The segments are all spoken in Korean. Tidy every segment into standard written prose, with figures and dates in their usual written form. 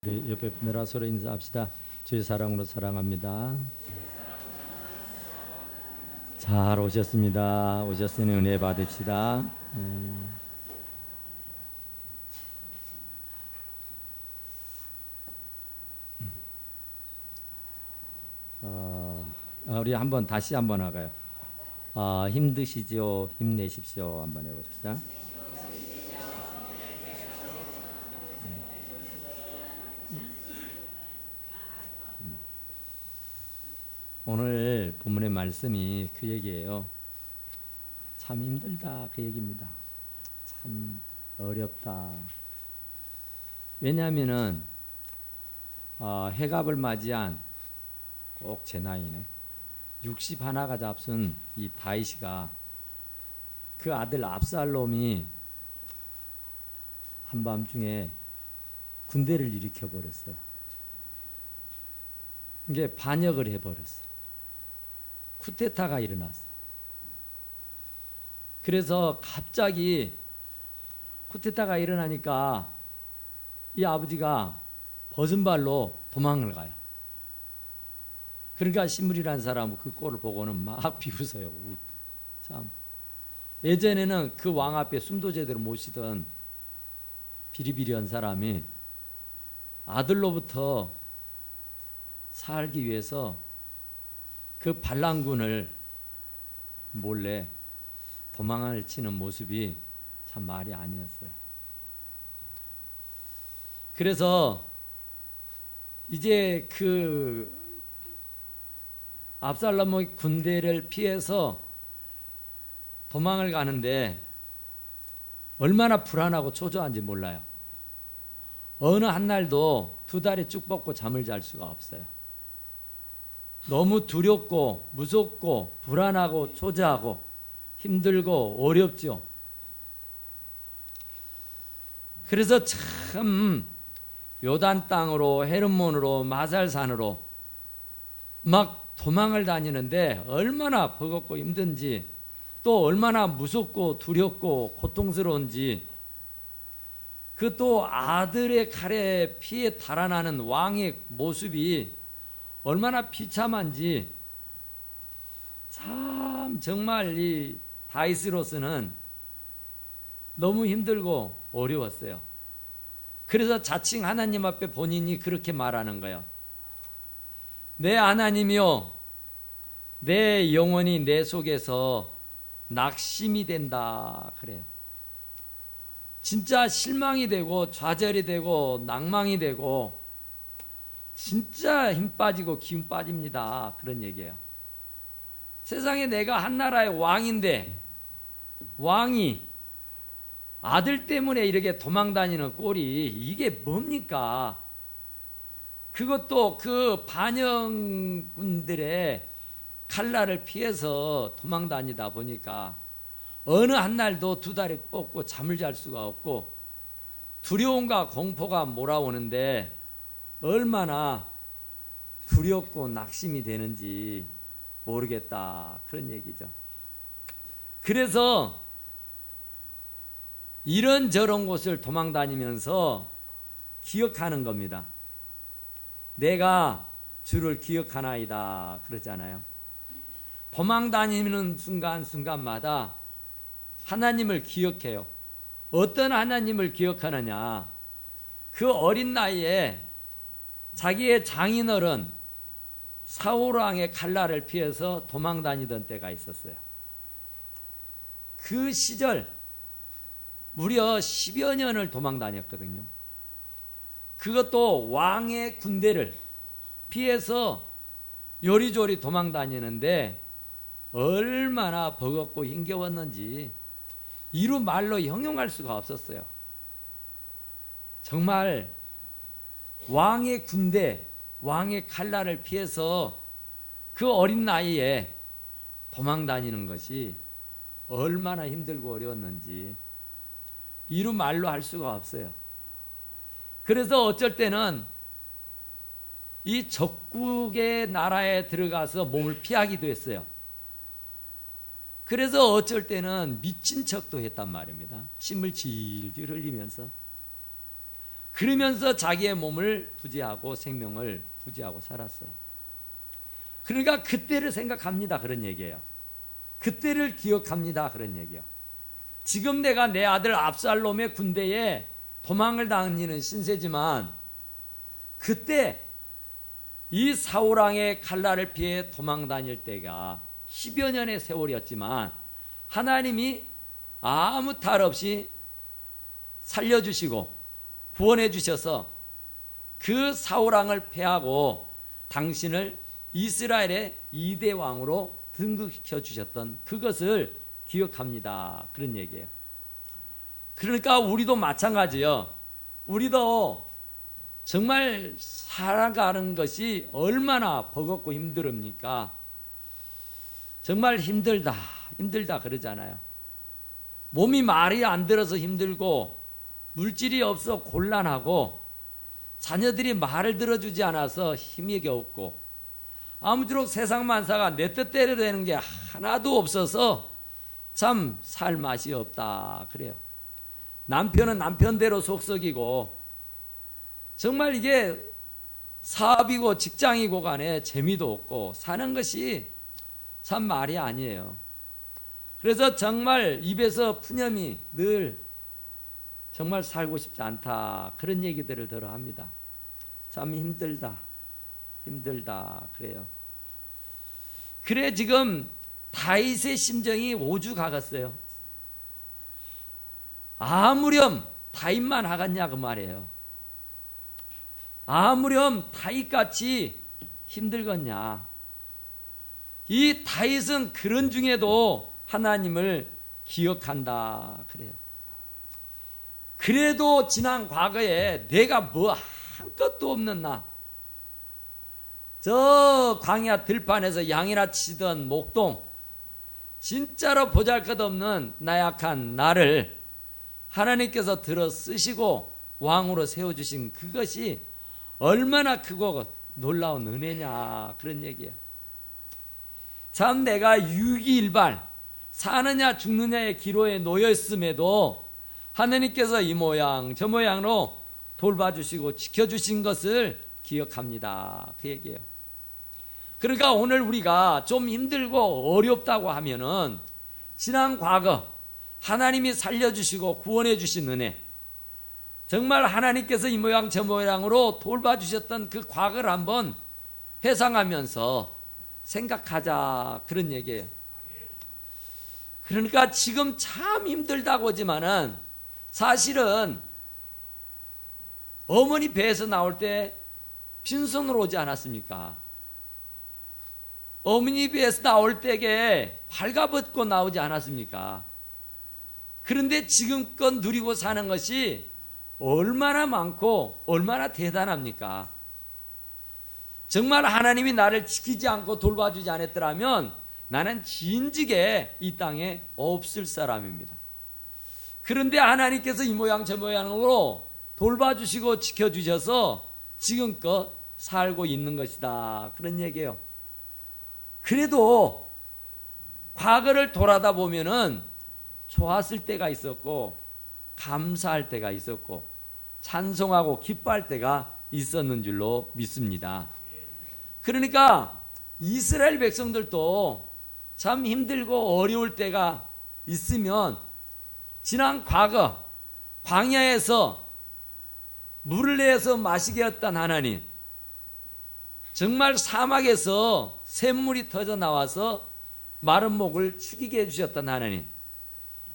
옆에 분들아 서로 인사합시다. 주의 사랑으로 사랑합니다. 잘 오셨습니다. 오셨으니 은혜 받읍시다. 우리 다시 한번 하가요. 힘드시죠? 힘내십시오. 한번 해봅시다. 오늘 본문의 말씀이 그 얘기예요. 참 힘들다 그 얘기입니다. 참 어렵다. 왜냐하면은 해갑을 맞이한 꼭 제 나이네 61가 잡순 이 다윗이가 그 아들 압살롬이 한밤중에 군대를 일으켜 버렸어요. 이게 반역을 해버렸어요. 쿠데타가 일어났어요. 그래서 갑자기 쿠데타가 일어나니까 이 아버지가 벗은 발로 도망을 가요. 그러니까 신물이라는 사람은 그 꼴을 보고는 막 비웃어요. 참 예전에는 그 왕 앞에 숨도 제대로 못 쉬던 비리비리한 사람이 아들로부터 살기 위해서 그 반란군을 몰래 도망을 치는 모습이 참 말이 아니었어요. 그래서 이제 그 압살롬의 군대를 피해서 도망을 가는데 얼마나 불안하고 초조한지 몰라요. 어느 한날도 두 다리 쭉 뻗고 잠을 잘 수가 없어요. 너무 두렵고 무섭고 불안하고 초조하고 힘들고 어렵죠. 그래서 참 요단 땅으로 헤르몬으로 마살산으로 막 도망을 다니는데 얼마나 버겁고 힘든지 또 얼마나 무섭고 두렵고 고통스러운지 그 또 아들의 칼에 피에 달아나는 왕의 모습이 얼마나 비참한지 참 정말 이 다윗으로서는 너무 힘들고 어려웠어요. 그래서 자칭 하나님 앞에 본인이 그렇게 말하는 거예요. 내 하나님이여, 내 영혼이 내 속에서 낙심이 된다 그래요. 진짜 실망이 되고 좌절이 되고 낭망이 되고 진짜 힘 빠지고 기운 빠집니다. 그런 얘기예요. 세상에 내가 한 나라의 왕인데 왕이 아들 때문에 이렇게 도망다니는 꼴이 이게 뭡니까? 그것도 그 반역군들의 칼날을 피해서 도망다니다 보니까 어느 한날도 두 다리 뻗고 잠을 잘 수가 없고 두려움과 공포가 몰아오는데 얼마나 두렵고 낙심이 되는지 모르겠다 그런 얘기죠. 그래서 이런저런 곳을 도망다니면서 기억하는 겁니다. 내가 주를 기억하나이다 그러잖아요. 도망다니는 순간순간마다 하나님을 기억해요. 어떤 하나님을 기억하느냐? 그 어린 나이에 자기의 장인어른 사울왕의 칼날을 피해서 도망다니던 때가 있었어요. 그 시절 무려 10여 년을 도망다녔거든요. 그것도 왕의 군대를 피해서 요리조리 도망다니는데 얼마나 버겁고 힘겨웠는지 이루 말로 형용할 수가 없었어요. 정말 왕의 군대, 왕의 칼날을 피해서 그 어린 나이에 도망다니는 것이 얼마나 힘들고 어려웠는지 이루 말로 할 수가 없어요. 그래서 어쩔 때는 이 적국의 나라에 들어가서 몸을 피하기도 했어요. 그래서 어쩔 때는 미친 척도 했단 말입니다. 침을 질질 흘리면서. 그러면서 자기의 몸을 부지하고 생명을 부지하고 살았어요. 그러니까 그때를 생각합니다, 그런 얘기예요. 그때를 기억합니다, 그런 얘기예요. 지금 내가 내 아들 압살롬의 군대에 도망을 다니는 신세지만 그때 이 사울왕의 칼날을 피해 도망 다닐 때가 10여 년의 세월이었지만 하나님이 아무 탈 없이 살려주시고 구원해 주셔서 그 사울왕을 패하고 당신을 이스라엘의 2대 왕으로 등극시켜 주셨던 그것을 기억합니다, 그런 얘기예요. 그러니까 우리도 마찬가지예요. 우리도 정말 살아가는 것이 얼마나 버겁고 힘듭니까? 정말 힘들다 그러잖아요. 몸이 말이 안 들어서 힘들고 물질이 없어 곤란하고 자녀들이 말을 들어주지 않아서 힘이 없고 아무쪼록 세상 만사가 내 뜻대로 되는 게 하나도 없어서 참 살 맛이 없다 그래요. 남편은 남편대로 속썩이고 정말 이게 사업이고 직장이고 간에 재미도 없고 사는 것이 참 말이 아니에요. 그래서 정말 입에서 푸념이 늘 정말 살고 싶지 않다 그런 얘기들을 들어 합니다. 참 힘들다 그래요. 그래 지금 다윗의 심정이 오죽하겠어요. 아무렴 다윗만 하겠냐 그 말이에요. 아무렴 다윗같이 힘들겠냐. 이 다윗은 그런 중에도 하나님을 기억한다 그래요. 그래도 지난 과거에 내가 뭐 한 것도 없는 나, 저 광야 들판에서 양이나 치던 목동, 진짜로 보잘것없는 나약한 나를 하나님께서 들어 쓰시고 왕으로 세워주신 그것이 얼마나 크고 놀라운 은혜냐 그런 얘기예요. 참 내가 유기일발 사느냐 죽느냐의 기로에 놓여 있음에도 하나님께서 이 모양 저 모양으로 돌봐주시고 지켜주신 것을 기억합니다 그 얘기예요. 그러니까 오늘 우리가 좀 힘들고 어렵다고 하면은 지난 과거 하나님이 살려주시고 구원해 주신 은혜, 정말 하나님께서 이 모양 저 모양으로 돌봐주셨던 그 과거를 한번 회상하면서 생각하자 그런 얘기예요. 그러니까 지금 참 힘들다고 하지만은 사실은 어머니 배에서 나올 때 빈손으로 오지 않았습니까? 어머니 배에서 나올 때에 발가벗고 나오지 않았습니까? 그런데 지금껏 누리고 사는 것이 얼마나 많고 얼마나 대단합니까? 정말 하나님이 나를 지키지 않고 돌봐주지 않았더라면 나는 진즉에 이 땅에 없을 사람입니다. 그런데 하나님께서 이 모양 저 모양으로 돌봐주시고 지켜주셔서 지금껏 살고 있는 것이다 그런 얘기예요. 그래도 과거를 돌아다 보면은 좋았을 때가 있었고 감사할 때가 있었고 찬송하고 기뻐할 때가 있었는 줄로 믿습니다. 그러니까 이스라엘 백성들도 참 힘들고 어려울 때가 있으면 지난 과거 광야에서 물을 내서 마시게 했던 하나님, 정말 사막에서 샘물이 터져 나와서 마른 목을 축이게 해주셨던 하나님,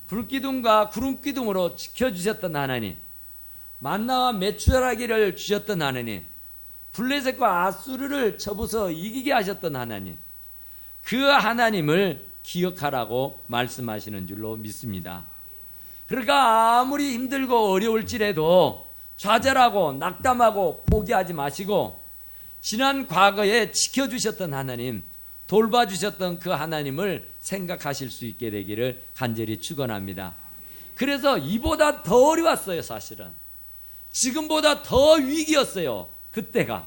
불기둥과 구름기둥으로 지켜주셨던 하나님, 만나와 메추라기를 주셨던 하나님, 블레셋과 아수르를 쳐부서 이기게 하셨던 하나님, 그 하나님을 기억하라고 말씀하시는 줄로 믿습니다. 그러니까 아무리 힘들고 어려울지라도 좌절하고 낙담하고 포기하지 마시고 지난 과거에 지켜주셨던 하나님, 돌봐주셨던 그 하나님을 생각하실 수 있게 되기를 간절히 축원합니다. 그래서 이보다 더 어려웠어요. 사실은 지금보다 더 위기였어요 그때가.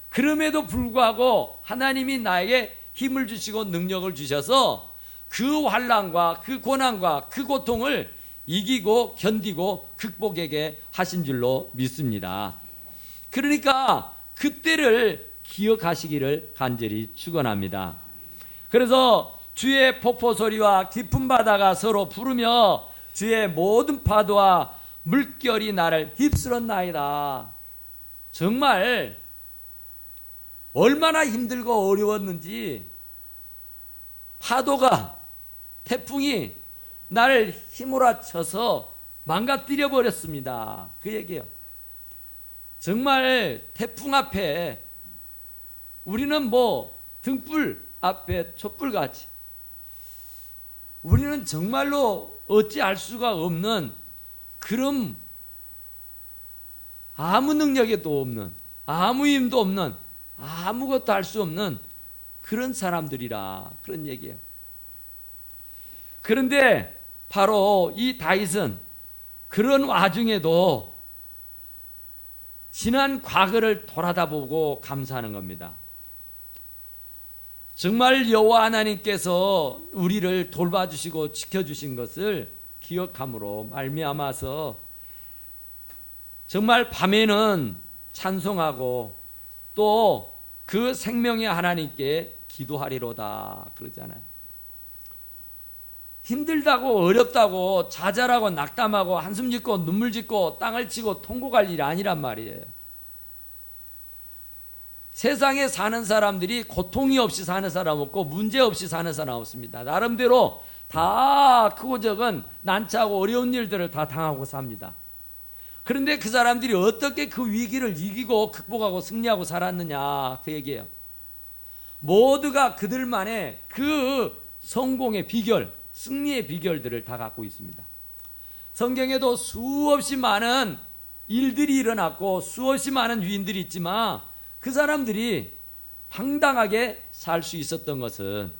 그럼에도 불구하고 하나님이 나에게 힘을 주시고 능력을 주셔서 그 환난과 그 고난과 그 고통을 이기고 견디고 극복하게 하신 줄로 믿습니다. 그러니까 그때를 기억하시기를 간절히 축원합니다. 그래서 주의 폭포 소리와 깊은 바다가 서로 부르며 주의 모든 파도와 물결이 나를 휩쓸었나이다. 정말 얼마나 힘들고 어려웠는지 파도가, 태풍이 나를 휘몰아쳐서 망가뜨려 버렸습니다. 그 얘기예요. 정말 태풍 앞에 우리는 뭐 등불 앞에 촛불같이, 우리는 정말로 어찌할 수가 없는 그런 아무 능력에도 없는, 아무 힘도 없는, 아무것도 할 수 없는 그런 사람들이라, 그런 얘기예요. 그런데 바로 이 다윗은 그런 와중에도 지난 과거를 돌아다보고 감사하는 겁니다. 정말 여호와 하나님께서 우리를 돌봐주시고 지켜주신 것을 기억함으로 말미암아서 정말 밤에는 찬송하고 또 그 생명의 하나님께 기도하리로다 그러잖아요. 힘들다고 어렵다고 좌절하고 낙담하고 한숨 짓고 눈물 짓고 땅을 치고 통곡할 일이 아니란 말이에요. 세상에 사는 사람들이 고통이 없이 사는 사람 없고 문제 없이 사는 사람 없습니다. 나름대로 다 크고 적은 난처하고 어려운 일들을 다 당하고 삽니다. 그런데 그 사람들이 어떻게 그 위기를 이기고 극복하고 승리하고 살았느냐, 그 얘기예요. 모두가 그들만의 그 성공의 비결, 승리의 비결들을 다 갖고 있습니다. 성경에도 수없이 많은 일들이 일어났고 수없이 많은 위인들이 있지만 그 사람들이 당당하게 살 수 있었던 것은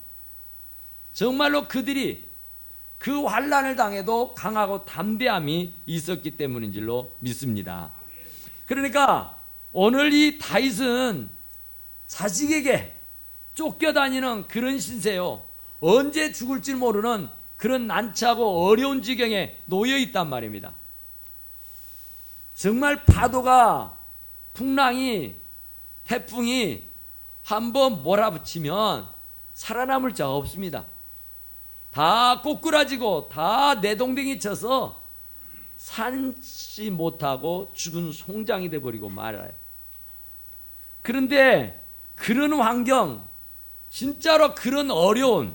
정말로 그들이 그 환난을 당해도 강하고 담대함이 있었기 때문인 줄로 믿습니다. 그러니까 오늘 이 다윗은 자식에게 쫓겨다니는 그런 신세요. 언제 죽을지 모르는 그런 난처하고 어려운 지경에 놓여 있단 말입니다. 정말 파도가, 풍랑이, 태풍이 한번 몰아붙이면 살아남을 자가 없습니다. 다 꼬꾸라지고 다 내동댕이 쳐서 산지 못하고 죽은 송장이 돼버리고 말아요. 그런데 그런 환경, 진짜로 그런 어려운,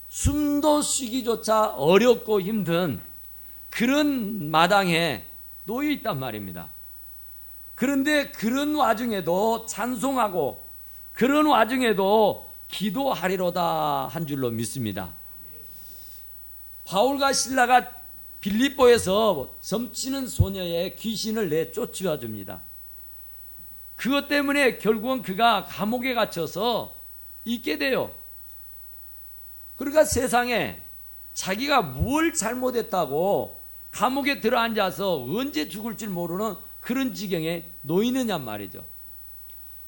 숨도 쉬기조차 어렵고 힘든 그런 마당에 놓여 있단 말입니다. 그런데 그런 와중에도 찬송하고 그런 와중에도 기도하리로다 한 줄로 믿습니다. 바울과 실라가 빌립보에서 점치는 소녀의 귀신을 내쫓아 줍니다. 그것 때문에 결국은 그가 감옥에 갇혀서 있게 돼요. 그러니까 세상에 자기가 뭘 잘못했다고 감옥에 들어앉아서 언제 죽을지 모르는 그런 지경에 놓이느냐 말이죠.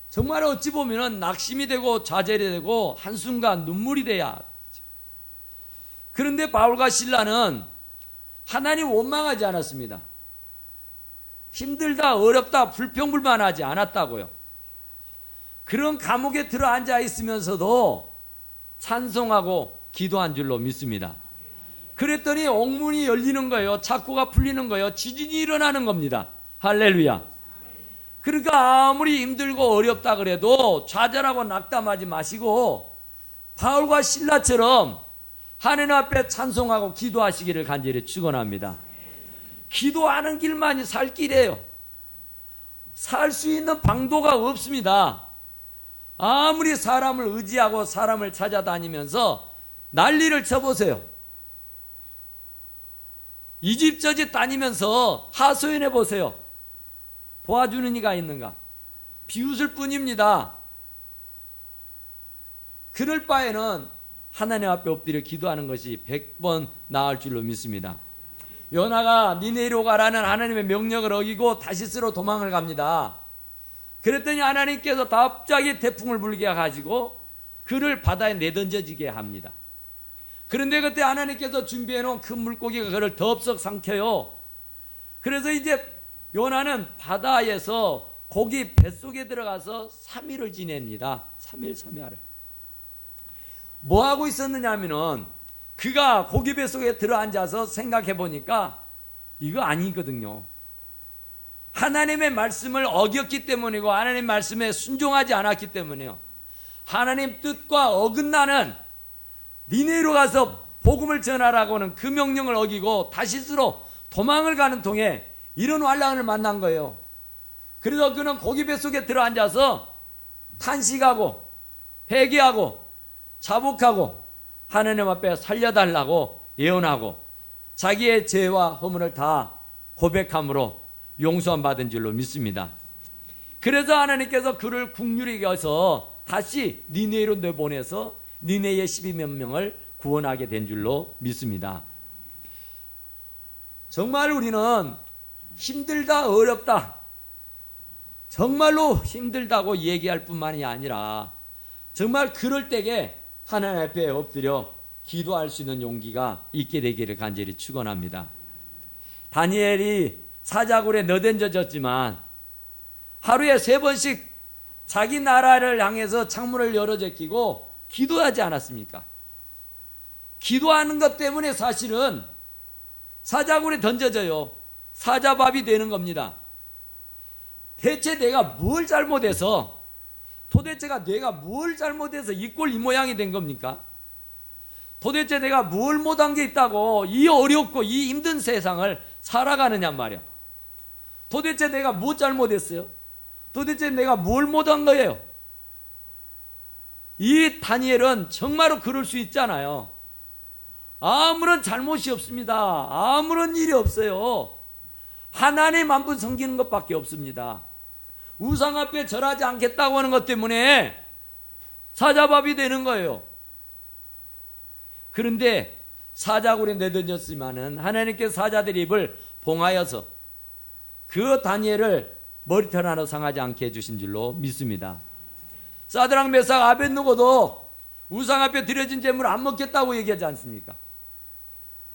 정말 어찌 보면 낙심이 되고 좌절이 되고 한순간 눈물이 돼야. 그런데 바울과 실라는 하나님 원망하지 않았습니다. 힘들다, 어렵다, 불평불만하지 않았다고요. 그런 감옥에 들어앉아 있으면서도 찬송하고 기도한 줄로 믿습니다. 그랬더니 옥문이 열리는 거예요. 착고가 풀리는 거예요. 지진이 일어나는 겁니다. 할렐루야. 그러니까 아무리 힘들고 어렵다 그래도 좌절하고 낙담하지 마시고 바울과 실라처럼 하나님 앞에 찬송하고 기도하시기를 간절히 축원합니다. 기도하는 길만이 살 길이에요. 살 수 있는 방도가 없습니다. 아무리 사람을 의지하고 사람을 찾아다니면서 난리를 쳐보세요. 이 집 저 집 다니면서 하소연해 보세요. 도와주는 이가 있는가? 비웃을 뿐입니다. 그럴 바에는 하나님 앞에 엎드려 기도하는 것이 100번 나을 줄로 믿습니다. 요나가 니네로 가라는 하나님의 명령을 어기고 다시스로 도망을 갑니다. 그랬더니 하나님께서 갑자기 태풍을 불게 가지고 그를 바다에 내던져지게 합니다. 그런데 그때 하나님께서 준비해 놓은 큰 물고기가 그를 덥석 삼켜요. 그래서 이제 요나는 바다에서 고기 뱃속에 들어가서 3일을 지냅니다. 3일 3야를. 뭐 하고 있었느냐 하면은 그가 고기 뱃속에 들어앉아서 생각해 보니까 이거 아니거든요. 하나님의 말씀을 어겼기 때문이고 하나님 말씀에 순종하지 않았기 때문에요. 하나님 뜻과 어긋나는 니네로 가서 복음을 전하라고는 그 명령을 어기고 다시스로 도망을 가는 통에 이런 환란을 만난 거예요. 그래서 그는 고기 뱃속에 들어앉아서 탄식하고 회개하고 자복하고 하나님 앞에 살려달라고 예언하고 자기의 죄와 허물을 다 고백함으로 용서함 받은 줄로 믿습니다. 그래서 하나님께서 그를 국률이 여서 다시 니네로 내보내서 니네의 12몇 명을 구원하게 된 줄로 믿습니다. 정말 우리는 힘들다 어렵다 정말로 힘들다고 얘기할 뿐만이 아니라 정말 그럴 때에 하나님 앞에 엎드려 기도할 수 있는 용기가 있게 되기를 간절히 축원합니다. 다니엘이 사자굴에 넣어던져졌지만 하루에 3번씩 자기 나라를 향해서 창문을 열어 제끼고 기도하지 않았습니까? 기도하는 것 때문에 사실은 사자굴에 던져져요. 사자밥이 되는 겁니다. 대체 내가 뭘 잘못해서 도대체가 내가 뭘 잘못해서 이 꼴 이 모양이 된 겁니까? 도대체 내가 뭘 못한 게 있다고 이 어렵고 이 힘든 세상을 살아가느냐 말이야. 도대체 내가 뭐 잘못했어요? 도대체 내가 뭘 못한 거예요? 이 다니엘은 정말로 그럴 수 있잖아요. 아무런 잘못이 없습니다. 아무런 일이 없어요. 하나님 한 분 섬기는 것밖에 없습니다. 우상 앞에 절하지 않겠다고 하는 것 때문에 사자밥이 되는 거예요. 그런데 사자굴에 내던졌지만은 하나님께서 사자들의 입을 봉하여서 그 다니엘을 머리털 하나 상하지 않게 해주신 줄로 믿습니다. 사드락 메삭 아벳느고도 우상 앞에 드려진 재물 안 먹겠다고 얘기하지 않습니까?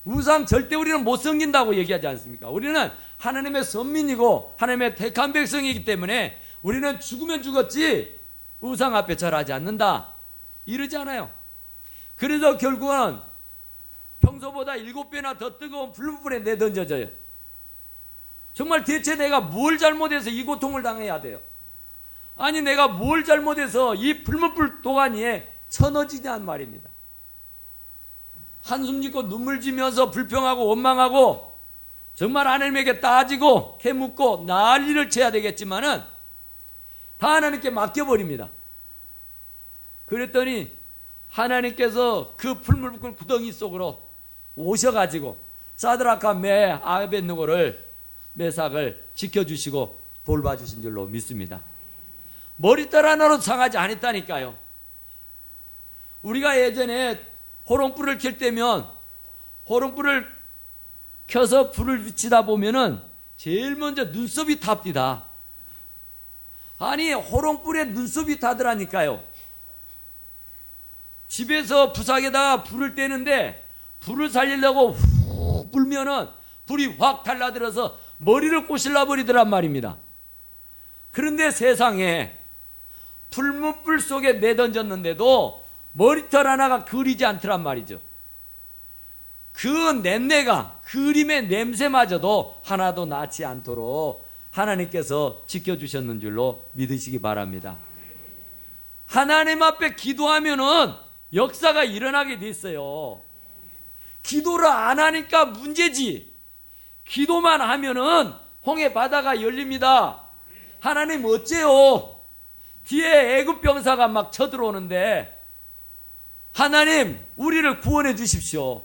우상 절대 우리는 못 섬긴다고 얘기하지 않습니까? 우리는 하나님의 선민이고 하나님의 택한 백성이기 때문에 우리는 죽으면 죽었지 우상 앞에 절하지 않는다 이러지 않아요. 그래서 결국은 평소보다 7배나 더 뜨거운 불문불에 내던져져요. 정말 대체 내가 뭘 잘못해서 이 고통을 당해야 돼요? 아니 내가 뭘 잘못해서 이 불문불 도가니에 쳐넣어지냐는 말입니다. 한숨 짓고 눈물 지면서 불평하고 원망하고 정말 하나님에게 따지고 캐묻고 난리를 쳐야 되겠지만은 다 하나님께 맡겨버립니다. 그랬더니 하나님께서 그 풀물불 구덩이 속으로 오셔가지고 사드락과 아벳느고를 메삭을 지켜주시고 돌봐주신 줄로 믿습니다. 머리털 하나로 상하지 않았다니까요. 우리가 예전에 호롱불을 켤 때면 호롱불을 켜서 불을 비치다 보면은 제일 먼저 눈썹이 탑디다. 아니 호롱불에 눈썹이 타더라니까요. 집에서 부엌에다가 불을 떼는데 불을 살리려고 훅 불면은 불이 확 달라들어서 머리를 꼬실라 버리더란 말입니다. 그런데 세상에 불문불 속에 내던졌는데도 머리털 하나가 그리지 않더란 말이죠. 그 냄새가 그림의 냄새마저도 하나도 나지 않도록 하나님께서 지켜주셨는 줄로 믿으시기 바랍니다. 하나님 앞에 기도하면은 역사가 일어나게 돼 있어요. 기도를 안 하니까 문제지. 기도만 하면은 홍해 바다가 열립니다. 하나님 어째요? 뒤에 애굽 병사가 막 쳐들어오는데 하나님 우리를 구원해 주십시오.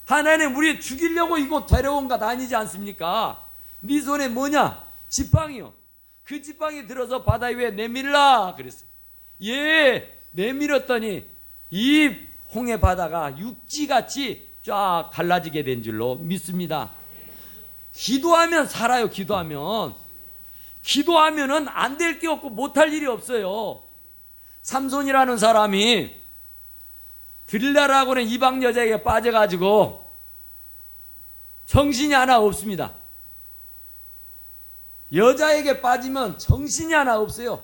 하나님 우리 죽이려고 이곳 데려온 것 아니지 않습니까? 네 손에 뭐냐? 지팡이요. 그 지팡이 들어서 바다 위에 내밀라 그랬어요. 예, 내밀었더니 이 홍해 바다가 육지같이 쫙 갈라지게 된 줄로 믿습니다. 기도하면 살아요. 기도하면은 안 될 게 없고 못할 일이 없어요. 삼손이라는 사람이 들라라고는 이방 여자에게 빠져가지고 정신이 하나 없습니다. 여자에게 빠지면 정신이 하나 없어요.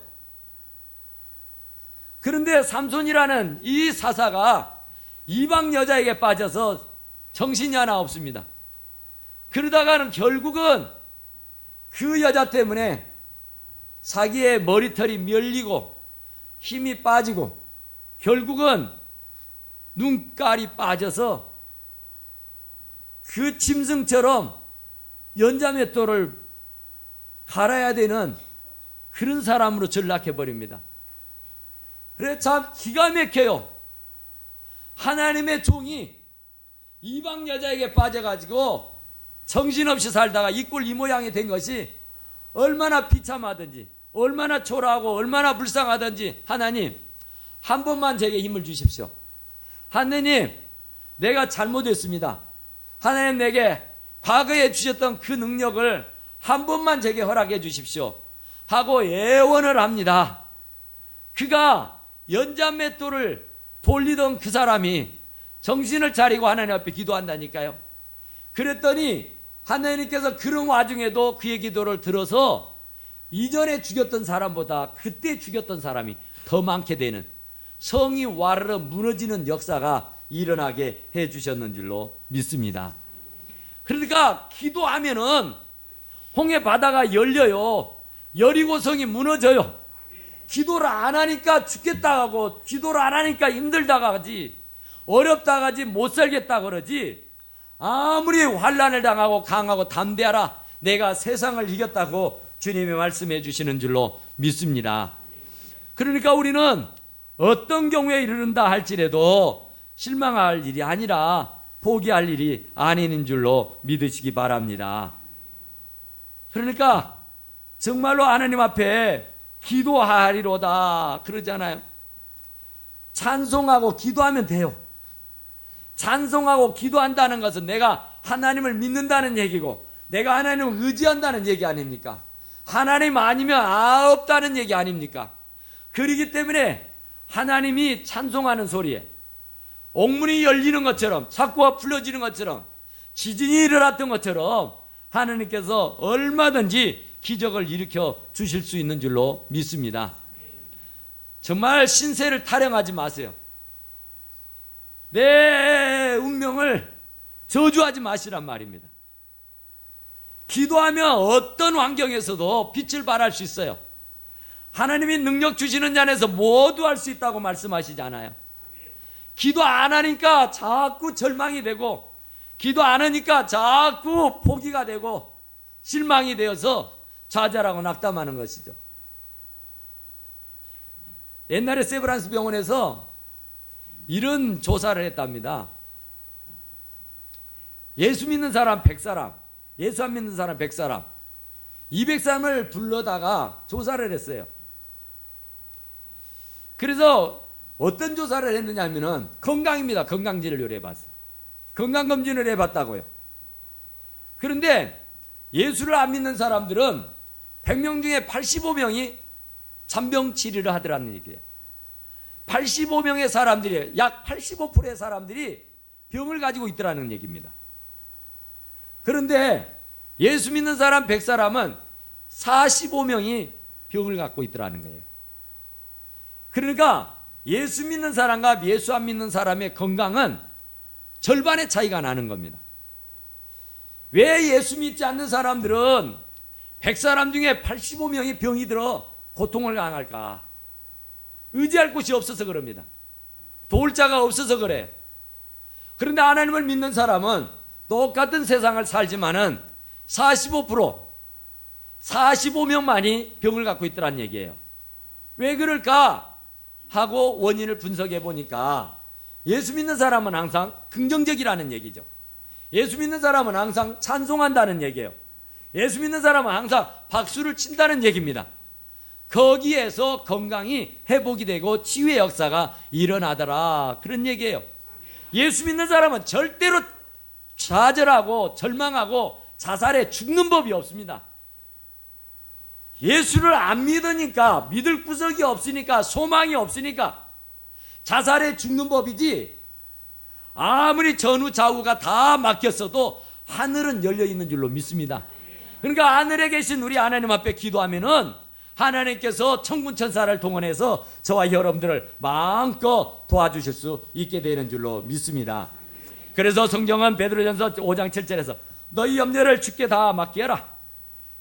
그런데 삼손이라는 이 사사가 이방 여자에게 빠져서 정신이 하나 없습니다. 그러다가는 결국은 그 여자 때문에 자기의 머리털이 밀리고 힘이 빠지고 결국은 눈깔이 빠져서 그 짐승처럼 연자맷돌을 갈아야 되는 그런 사람으로 전락해 버립니다. 그래 참 기가 막혀요. 하나님의 종이 이방 여자에게 빠져가지고 정신없이 살다가 이 꼴 이 모양이 된 것이 얼마나 비참하든지 얼마나 초라하고 얼마나 불쌍하든지 하나님 한 번만 제게 힘을 주십시오. 하나님 내가 잘못했습니다. 하나님 내게 과거에 주셨던 그 능력을 한 번만 제게 허락해 주십시오 하고 애원을 합니다. 그가 연자맷돌을 돌리던 그 사람이 정신을 차리고 하나님 앞에 기도한다니까요. 그랬더니 하나님께서 그런 와중에도 그의 기도를 들어서 이전에 죽였던 사람보다 그때 죽였던 사람이 더 많게 되는 성이 와르르 무너지는 역사가 일어나게 해주셨는 줄로 믿습니다. 그러니까 기도하면은 홍해 바다가 열려요. 여리고성이 무너져요. 기도를 안 하니까 죽겠다 하고 기도를 안 하니까 힘들다 하지 어렵다 하지 못 살겠다 그러지 아무리 환난을 당하고 강하고 담대하라 내가 세상을 이겼다고 주님이 말씀해 주시는 줄로 믿습니다. 그러니까 우리는 어떤 경우에 이르는다 할지라도 실망할 일이 아니라 포기할 일이 아닌 줄로 믿으시기 바랍니다. 그러니까 정말로 하나님 앞에 기도하리로다 그러잖아요. 찬송하고 기도하면 돼요. 찬송하고 기도한다는 것은 내가 하나님을 믿는다는 얘기고 내가 하나님을 의지한다는 얘기 아닙니까? 하나님 아니면 없다는 얘기 아닙니까? 그렇기 때문에 하나님이 찬송하는 소리에 옥문이 열리는 것처럼 창고가 풀어지는 것처럼 지진이 일어났던 것처럼 하나님께서 얼마든지 기적을 일으켜 주실 수 있는 줄로 믿습니다. 정말 신세를 타령하지 마세요. 내 운명을 저주하지 마시란 말입니다. 기도하면 어떤 환경에서도 빛을 발할 수 있어요. 하나님이 능력 주시는 자에서 모두 할 수 있다고 말씀하시지 않아요. 기도 안 하니까 자꾸 절망이 되고 기도 안 하니까 자꾸 포기가 되고 실망이 되어서 좌절하고 낙담하는 것이죠. 옛날에 세브란스 병원에서 이런 조사를 했답니다. 예수 믿는 사람 100사람, 예수 안 믿는 사람 100사람, 200사람을 불러다가 조사를 했어요. 그래서 어떤 조사를 했느냐 하면은 건강입니다. 건강진료를 해봤어요. 건강검진을 해봤다고요. 그런데 예수를 안 믿는 사람들은 100명 중에 85명이 잔병 치료를 하더라는 얘기예요. 85명의 사람들이 약 85%의 사람들이 병을 가지고 있더라는 얘기입니다. 그런데 예수 믿는 사람 100사람은 45명이 병을 갖고 있더라는 거예요. 그러니까 예수 믿는 사람과 예수 안 믿는 사람의 건강은 절반의 차이가 나는 겁니다. 왜 예수 믿지 않는 사람들은 100사람 중에 85명이 병이 들어 고통을 당할까? 의지할 곳이 없어서 그럽니다. 도울 자가 없어서 그래. 그런데 하나님을 믿는 사람은 똑같은 세상을 살지만은 45%, 45명만이 병을 갖고 있더란 얘기예요. 왜 그럴까? 하고 원인을 분석해 보니까 예수 믿는 사람은 항상 긍정적이라는 얘기죠. 예수 믿는 사람은 항상 찬송한다는 얘기예요. 예수 믿는 사람은 항상 박수를 친다는 얘기입니다. 거기에서 건강이 회복이 되고 치유의 역사가 일어나더라 그런 얘기예요. 예수 믿는 사람은 절대로 좌절하고 절망하고 자살해 죽는 법이 없습니다. 예수를 안 믿으니까 믿을 구석이 없으니까 소망이 없으니까 자살해 죽는 법이지 아무리 전후 좌우가 다 막혔어도 하늘은 열려 있는 줄로 믿습니다. 그러니까 하늘에 계신 우리 하나님 앞에 기도하면은 하나님께서 천군 천사를 동원해서 저와 여러분들을 마음껏 도와주실 수 있게 되는 줄로 믿습니다. 그래서 성경은 베드로전서 5장 7절에서 너희 염려를 주께 다 맡기라.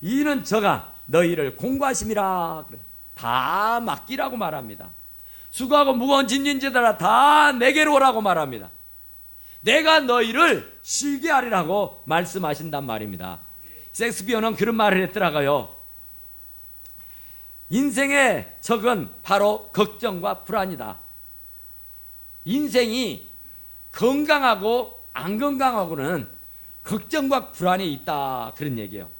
이는 저가 너희를 공고하심이라. 그래. 다 맡기라고 말합니다. 수고하고 무거운 짐진 자들아 다 내게로 오라고 말합니다. 내가 너희를 쉬게 하리라고 말씀하신단 말입니다. 셰익스피어는 그런 말을 했더라고요. 인생의 적은 바로 걱정과 불안이다. 인생이 건강하고 안 건강하고는 걱정과 불안에 있다, 그런 얘기예요.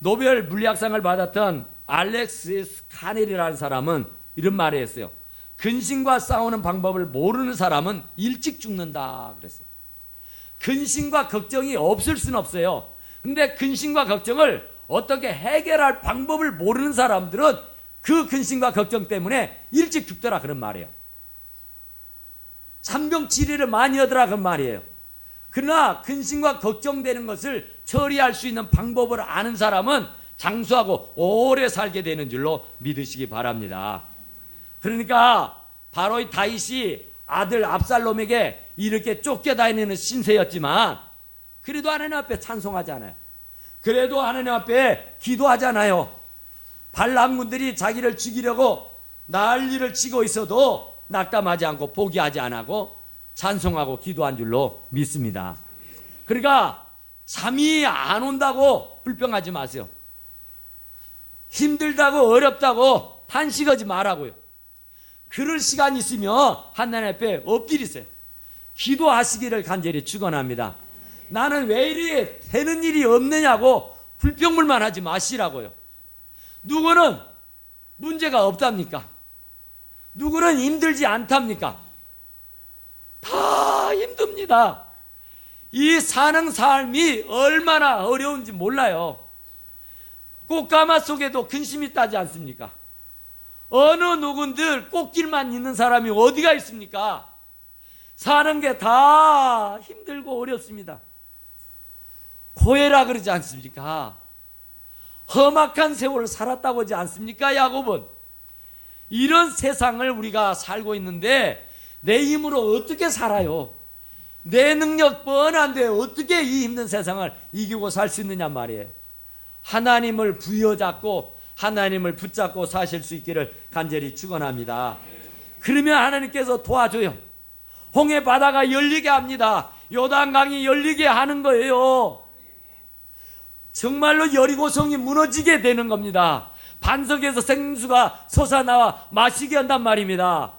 노벨 물리학상을 받았던 알렉시스 카넬이라는 사람은 이런 말을 했어요. 근심과 싸우는 방법을 모르는 사람은 일찍 죽는다 그랬어요. 근심과 걱정이 없을 수는 없어요. 근데 근심과 걱정을 어떻게 해결할 방법을 모르는 사람들은 그 근심과 걱정 때문에 일찍 죽더라, 그런 말이에요. 잔병치레를 많이 하더라, 그런 말이에요. 그러나 근심과 걱정되는 것을 처리할 수 있는 방법을 아는 사람은 장수하고 오래 살게 되는 줄로 믿으시기 바랍니다. 그러니까 바로 이 다윗이 아들 압살롬에게 이렇게 쫓겨다니는 신세였지만 그래도 하나님 앞에 찬송하잖아요. 그래도 하나님 앞에 기도하잖아요. 발람군들이 자기를 죽이려고 난리를 치고 있어도 낙담하지 않고 포기하지 않고 찬송하고 기도한 줄로 믿습니다. 그러니까 잠이 안 온다고 불평하지 마세요. 힘들다고 어렵다고 탄식하지 말라고요. 그럴 시간이 있으면 하나님 앞에 엎드리세요. 기도하시기를 간절히 축원합니다. 나는 왜 이리 되는 일이 없느냐고 불평불만 하지 마시라고요. 누구는 문제가 없답니까? 누구는 힘들지 않답니까? 다 힘듭니다. 이 사는 삶이 얼마나 어려운지 몰라요. 꽃가마 속에도 근심이 있다지 않습니까? 어느 누군들 꽃길만 있는 사람이 어디가 있습니까? 사는 게 다 힘들고 어렵습니다. 고해라 그러지 않습니까? 험악한 세월을 살았다고 하지 않습니까? 야곱은 이런 세상을 우리가 살고 있는데 내 힘으로 어떻게 살아요? 내 능력 뻔한데 어떻게 이 힘든 세상을 이기고 살 수 있느냐 말이에요. 하나님을 부여잡고 하나님을 붙잡고 사실 수 있기를 간절히 축원합니다. 그러면 하나님께서 도와줘요. 홍해 바다가 열리게 합니다. 요단강이 열리게 하는 거예요. 정말로 여리고성이 무너지게 되는 겁니다. 반석에서 생수가 솟아나와 마시게 한단 말입니다.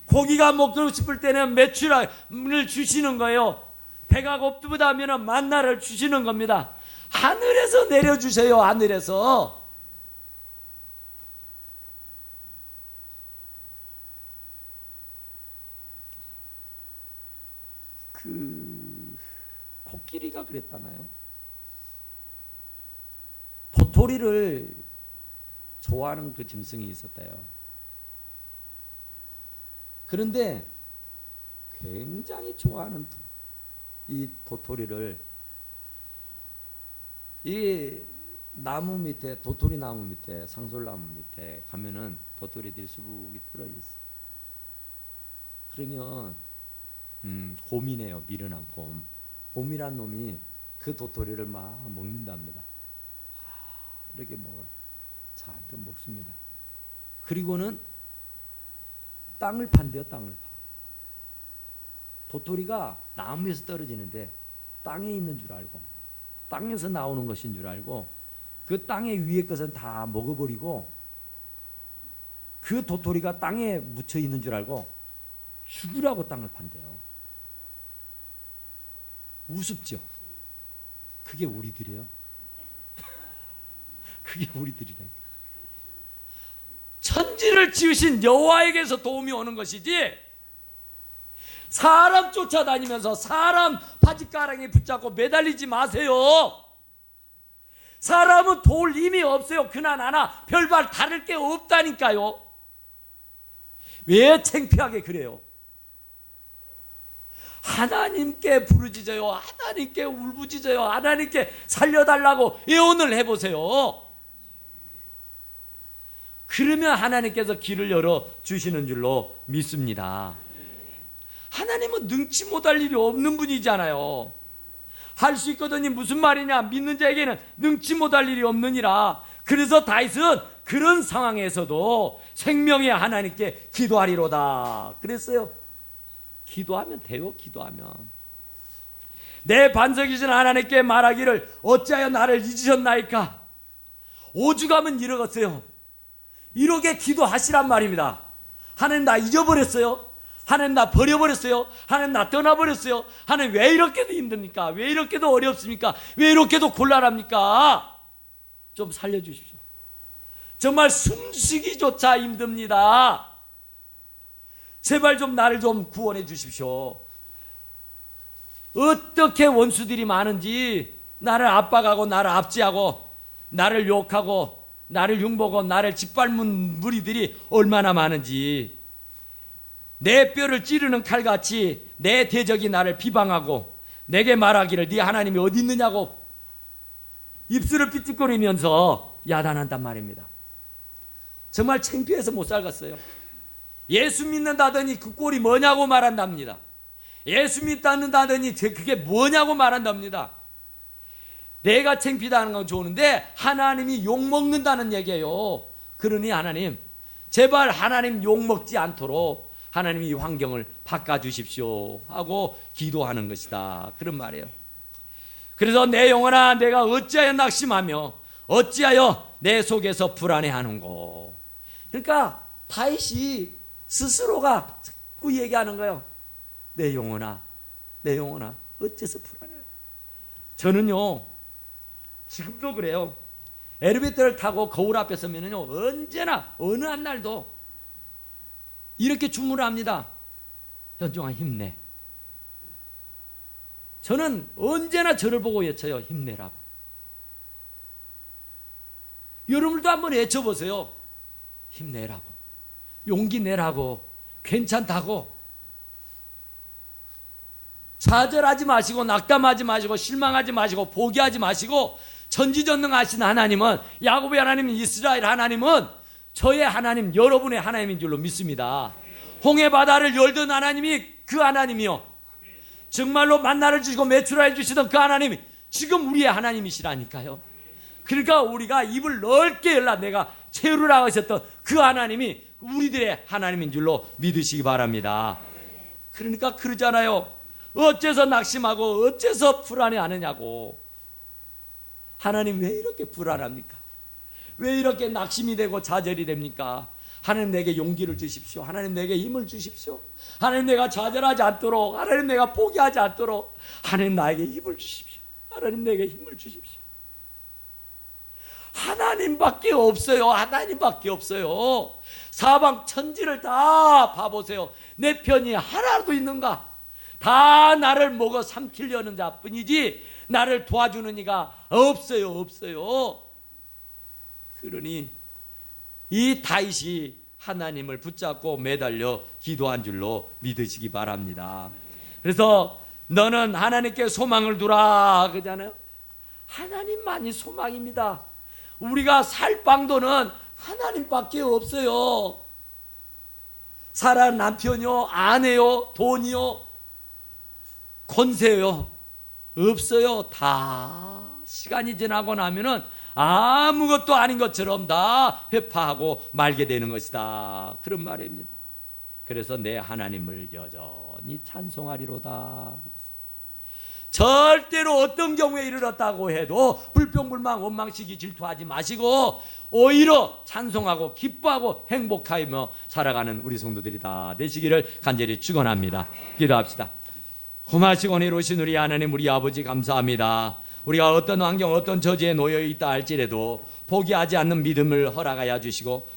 고기가 먹고 싶을 때는 메추라를 주시는 거예요. 배가 고프다 하면 만나를 주시는 겁니다. 하늘에서 내려주세요. 하늘에서. 코끼리가 그랬잖아요. 도토리를 좋아하는 그 짐승이 있었대요. 그런데 굉장히 좋아하는 이 도토리를 이 나무 밑에, 도토리 나무 밑에, 상솔나무 밑에 가면은 도토리들이 수북이 떨어져 있어. 그러면 곰이네요. 미련한 곰. 곰이란 놈이 그 도토리를 막 먹는답니다. 이렇게 먹어요. 잔뜩 먹습니다. 그리고는 땅을 판대요. 땅을 파. 도토리가 나무에서 떨어지는데 땅에 있는 줄 알고, 땅에서 나오는 것인 줄 알고, 그 땅의 위에 것은 다 먹어버리고 그 도토리가 땅에 묻혀 있는 줄 알고 죽으라고 땅을 판대요. 우습죠? 그게 우리들이에요. 그게 우리들이라니까. 천지를 지으신 여호와에게서 도움이 오는 것이지 사람 쫓아다니면서 사람 바짓가랑이 붙잡고 매달리지 마세요. 사람은 도울 힘이 없어요. 그나마나 별반 다를 게 없다니까요. 왜 창피하게 그래요? 하나님께 부르짖어요. 하나님께 울부짖어요. 하나님께 살려달라고 애원을 해보세요. 그러면 하나님께서 길을 열어주시는 줄로 믿습니다. 하나님은 능치 못할 일이 없는 분이잖아요. 할 수 있거든요. 무슨 말이냐? 믿는 자에게는 능치 못할 일이 없느니라. 그래서 다윗은 그런 상황에서도 생명의 하나님께 기도하리로다 그랬어요. 기도하면 돼요. 기도하면. 내 반석이신 하나님께 말하기를 어찌하여 나를 잊으셨나이까? 오죽하면 이러겠어요. 이렇게 기도하시란 말입니다. 하나님 나 잊어버렸어요. 하나님 나 버려버렸어요. 하나님 나 떠나버렸어요. 하나님 왜 이렇게도 힘듭니까? 왜 이렇게도 어렵습니까? 왜 이렇게도 곤란합니까? 좀 살려주십시오. 정말 숨쉬기조차 힘듭니다. 제발 좀 나를 좀 구원해 주십시오. 어떻게 원수들이 많은지, 나를 압박하고 나를 압제하고 나를 욕하고 나를 흉보고 나를 짓밟는 무리들이 얼마나 많은지, 내 뼈를 찌르는 칼같이 내 대적이 나를 비방하고 내게 말하기를 네 하나님이 어디 있느냐고 입술을 삐죽거리면서 야단한단 말입니다. 정말 창피해서 못 살겠어요. 예수 믿는다더니 그 꼴이 뭐냐고 말한답니다. 예수 믿는다더니 그게 뭐냐고 말한답니다. 내가 창피하다는 건 좋은데 하나님이 욕먹는다는 얘기예요. 그러니 하나님, 제발 하나님 욕먹지 않도록 하나님이 이 환경을 바꿔주십시오 하고 기도하는 것이다, 그런 말이에요. 그래서 내 영혼아, 내가 어찌하여 낙심하며 어찌하여 내 속에서 불안해하는고. 그러니까 다윗이 스스로가 자꾸 얘기하는 거예요. 내 영혼아, 내 영혼아, 어째서 불안해? 저는요, 지금도 그래요. 엘리베이터를 타고 거울 앞에 서면은요, 언제나 어느 한 날도 이렇게 주문을 합니다. 현종아, 힘내. 저는 언제나 저를 보고 외쳐요. 힘내라고. 여러분도 한번 외쳐보세요. 힘내라고. 용기 내라고. 괜찮다고. 좌절하지 마시고 낙담하지 마시고 실망하지 마시고 포기하지 마시고, 전지전능하신 하나님은, 야곱의 하나님, 이스라엘 하나님은 저의 하나님, 여러분의 하나님인 줄로 믿습니다. 홍해 바다를 열던 하나님이 그 하나님이요, 정말로 만나를 주시고 매출하여 주시던 그 하나님이 지금 우리의 하나님이시라니까요. 그러니까 우리가 입을 넓게 열라 내가 채우라 하셨던 그 하나님이 우리들의 하나님인 줄로 믿으시기 바랍니다. 그러니까 그러잖아요. 어째서 낙심하고 어째서 불안해하느냐고. 하나님 왜 이렇게 불안합니까? 왜 이렇게 낙심이 되고 좌절이 됩니까? 하나님 내게 용기를 주십시오. 하나님 내게 힘을 주십시오. 하나님 내가 좌절하지 않도록, 하나님 내가 포기하지 않도록 하나님 나에게 힘을 주십시오. 하나님 내게 힘을 주십시오. 하나님밖에 없어요. 하나님밖에 없어요. 사방 천지를 다 봐보세요. 내 편이 하나도 있는가? 다 나를 먹어 삼키려는 자뿐이지 나를 도와주는 이가 없어요. 없어요. 그러니 이 다윗이 하나님을 붙잡고 매달려 기도한 줄로 믿으시기 바랍니다. 그래서 너는 하나님께 소망을 두라 그러잖아요. 하나님만이 소망입니다. 우리가 살 방도는 하나님밖에 없어요. 사랑하는 남편이요, 아내요, 돈이요, 권세요, 없어요. 다 시간이 지나고 나면은 아무것도 아닌 것처럼 다 회파하고 말게 되는 것이다, 그런 말입니다. 그래서 내 하나님을 여전히 찬송하리로다. 절대로 어떤 경우에 이르렀다고 해도 불평불만 원망시기 질투하지 마시고 오히려 찬송하고 기뻐하고 행복하며 살아가는 우리 성도들이 다 되시기를 간절히 축원합니다. 기도합시다. 고마시고 이루신 우리 하나님, 우리 아버지 감사합니다. 우리가 어떤 환경, 어떤 처지에 놓여 있다 할지라도 포기하지 않는 믿음을 허락하여 주시고